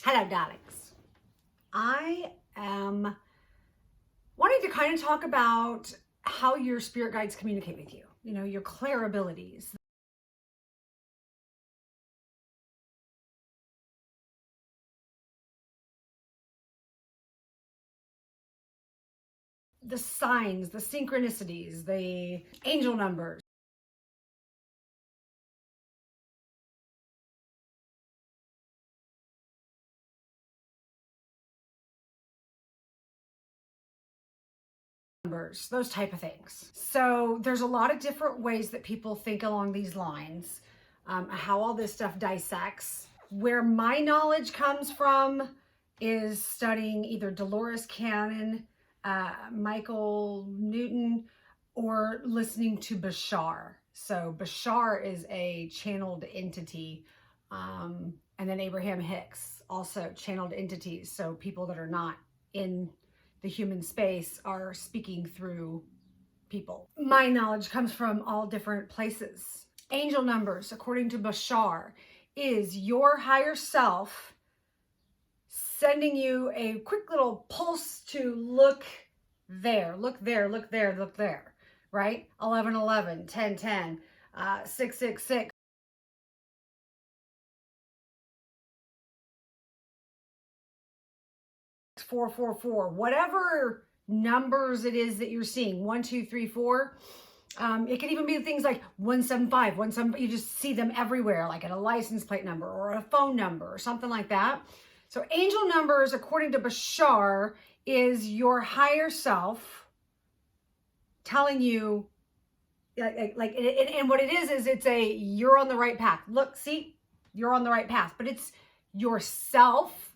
Hello, darlings. I am wanting to kind of talk about how your spirit guides communicate with you, your clairabilities. The signs, the synchronicities, the angel numbers. Those type of things. So there's a lot of different ways that people think along these lines, how all this stuff dissects. Where my knowledge comes from is studying either Dolores Cannon, Michael Newton, or listening to Bashar. So Bashar is a channeled entity, and then Abraham Hicks, also channeled entities. So people that are not in the human space are speaking through people. My knowledge comes from all different places. Angel numbers, according to Bashar, is your higher self sending you a quick little pulse to look there, look there, look there, look there, right? 1111, 1010, 666. 444, whatever numbers it is that you're seeing, 1, 2, 3, 4. It can even be things like 175, 17. You just see them everywhere, like in a license plate number or a phone number or something like that. So angel numbers, according to Bashar, is your higher self telling you, and what it is it's you're on the right path. Look, see, you're on the right path, but it's yourself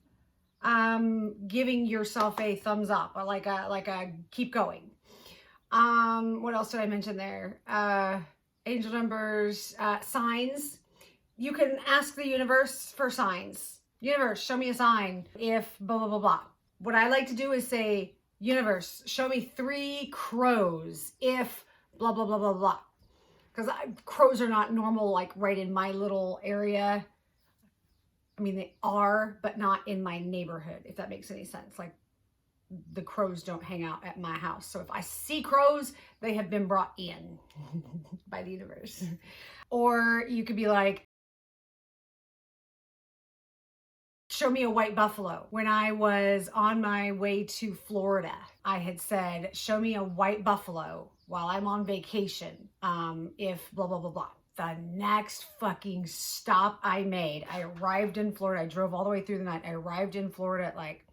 giving yourself a thumbs up, or like a keep going. What else did I mention there? Angel numbers, signs. You can ask the universe for signs. Universe, show me a sign if blah, blah, blah, blah. What I like to do is say, universe, show me 3 crows if blah, blah, blah, blah, blah. Because crows are not normal, like right in my little area. I mean, they are, but not in my neighborhood, if that makes any sense. Like, the crows don't hang out at my house. So if I see crows, they have been brought in by the universe. Or you could be like, show me a white buffalo. When I was on my way to Florida, I had said, show me a white buffalo while I'm on vacation, if blah, blah, blah, blah. The next fucking stop I made, I arrived in Florida. I drove all the way through the night. I arrived in Florida at like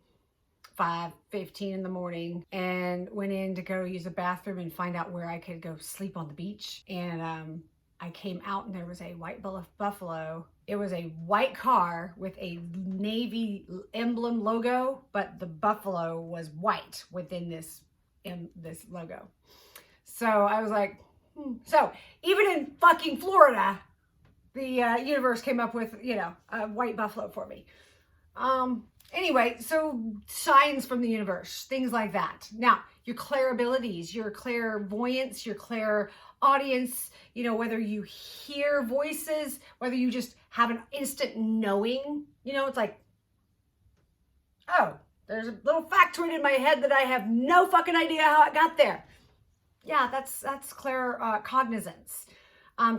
5:15 in the morning and went in to go use the bathroom and find out where I could go sleep on the beach. And I came out and there was a white buffalo. It was a white car with a Navy emblem logo, but the buffalo was white within this logo. So I was like, So even in fucking Florida, the universe came up with, a white buffalo for me. Anyway, so signs from the universe, things like that. Now, your clairabilities, your clairvoyance, your clairaudience, whether you hear voices, whether you just have an instant knowing, it's like, oh, there's a little factoid in my head that I have no fucking idea how it got there. Yeah, that's claircognizance.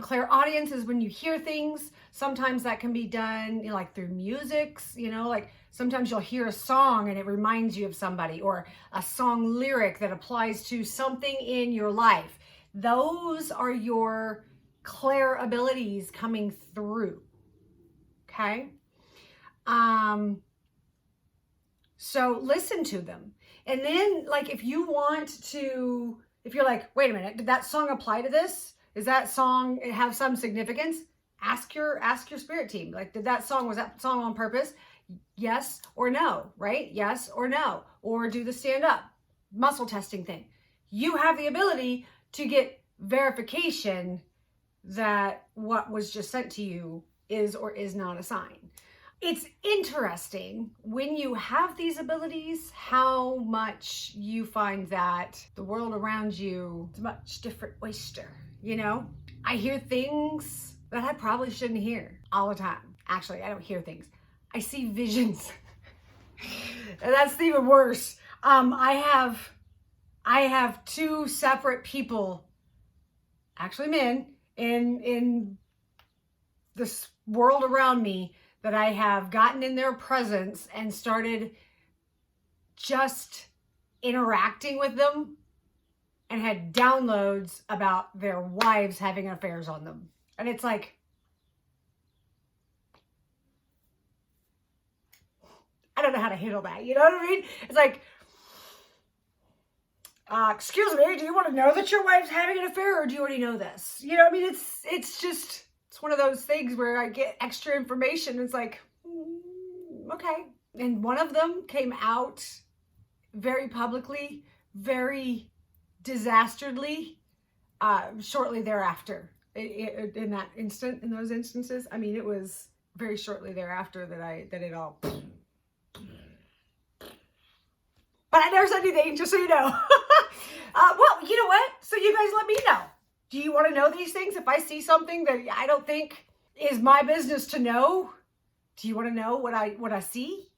Clairaudience is when you hear things. Sometimes that can be done, like through musics, like sometimes you'll hear a song and it reminds you of somebody, or a song lyric that applies to something in your life. Those are your clairabilities coming through. Okay? So listen to them. And then, like, if you're like, wait a minute, did that song apply to this? Does that song have some significance? Ask your spirit team. Like, was that song on purpose? Yes or no, right? Yes or no. Or do the stand up muscle testing thing. You have the ability to get verification that what was just sent to you is or is not a sign. It's interesting when you have these abilities, how much you find that the world around you is a much different oyster. I hear things that I probably shouldn't hear all the time. Actually, I don't hear things. I see visions. And that's even worse. I have two separate people, actually men, in this world around me that I have gotten in their presence and started just interacting with them and had downloads about their wives having affairs on them. And it's like, I don't know how to handle that. You know what I mean? It's like, excuse me, do you want to know that your wife's having an affair, or do you already know this? You know what I mean? It's just, it's one of those things where I get extra information. It's like, okay. And one of them came out very publicly, very disastrously, shortly thereafter. In those instances, I mean, it was very shortly thereafter that it all. But I never said anything, just so you know. Well, you know what? So you guys let me know. Do you want to know these things? If I see something that I don't think is my business to know, do you want to know what I see?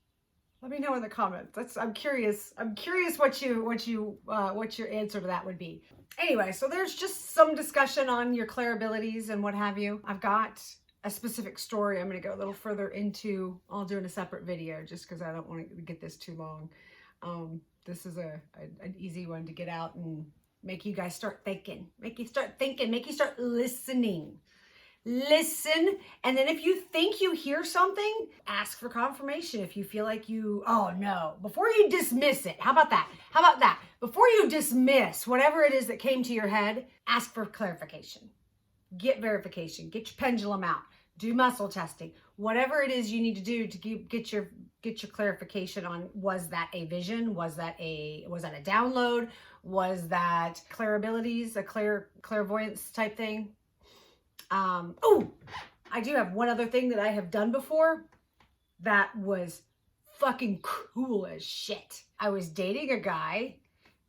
Let me know in the comments. I'm curious. I'm curious what your answer to that would be. Anyway, so there's just some discussion on your clairabilities and what have you. I've got a specific story I'm going to go a little further into. I'll do in a separate video just because I don't want to get this too long. This is an easy one to get out and make you guys start thinking. Make you start thinking. Make you start listening. Listen, and then if you think you hear something, ask for confirmation. If you feel like oh no, before you dismiss it, how about that? How about that? Before you dismiss whatever it is that came to your head, ask for clarification. Get verification. Get your pendulum out. Do muscle testing. Whatever it is you need to do to get your clarification on, was that a vision? Was that a download? Was that clairabilities, a clairvoyance type thing? Oh, I do have one other thing that I have done before that was fucking cool as shit. I was dating a guy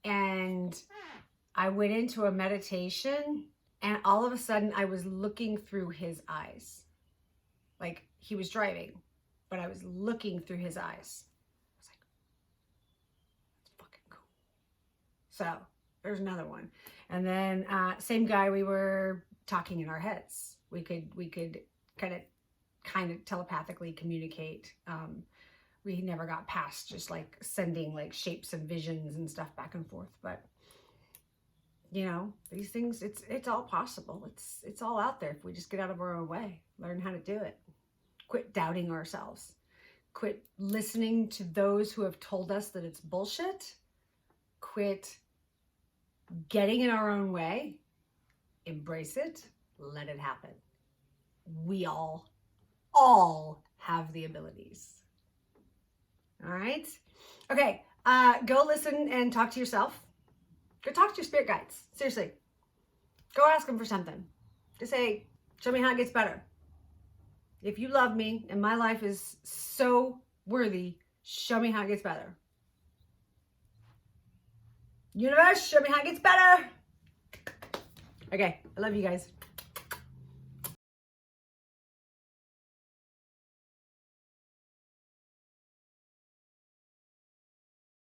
and I went into a meditation and all of a sudden I was looking through his eyes. Like he was driving, but I was looking through his eyes. I was like, that's fucking cool. So there's another one. And then same guy, we were talking in our heads. We could kind of telepathically communicate. We never got past just like sending like shapes and visions and stuff back and forth. But you know, these things, it's all possible. It's all out there if we just get out of our own way, learn how to do it. Quit doubting ourselves. Quit listening to those who have told us that it's bullshit. Quit getting in our own way. Embrace it. Let it happen. We all have the abilities. All right? Okay, go listen and talk to yourself. Go talk to your spirit guides. Seriously. Go ask them for something. Just say, show me how it gets better. If you love me and my life is so worthy, show me how it gets better. Universe, show me how it gets better. Okay, I love you guys.